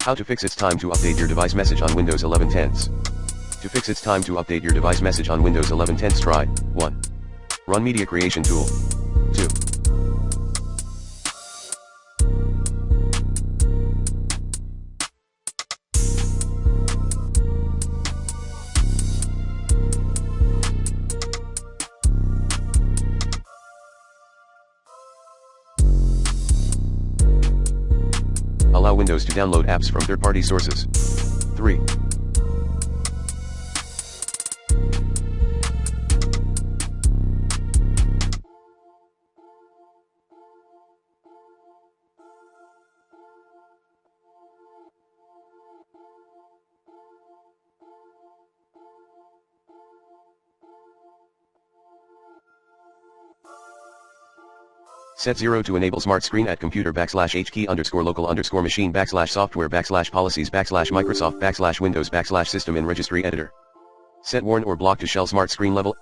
How to fix its time to update your device message on Windows 11 tenths. To fix its time to update your device message on Windows 11 tenths, try 1. Run Media Creation Tool. 2. Allow Windows to download apps from third-party sources. 3. Set 0 to enable smart screen at computer /HKey_local_machine/software/policies/Microsoft/Windows/system in registry editor. Set warn or block to shell smart screen level.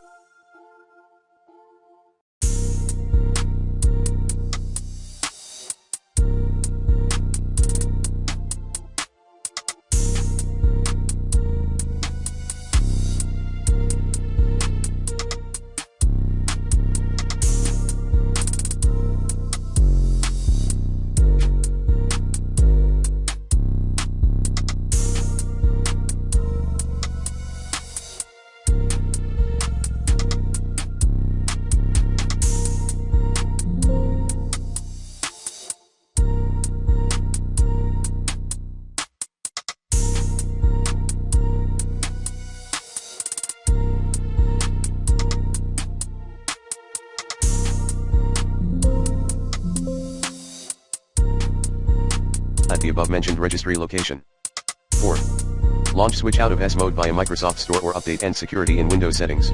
At the above-mentioned registry location. 4. Launch switch out of S mode via Microsoft Store or update end security in Windows settings.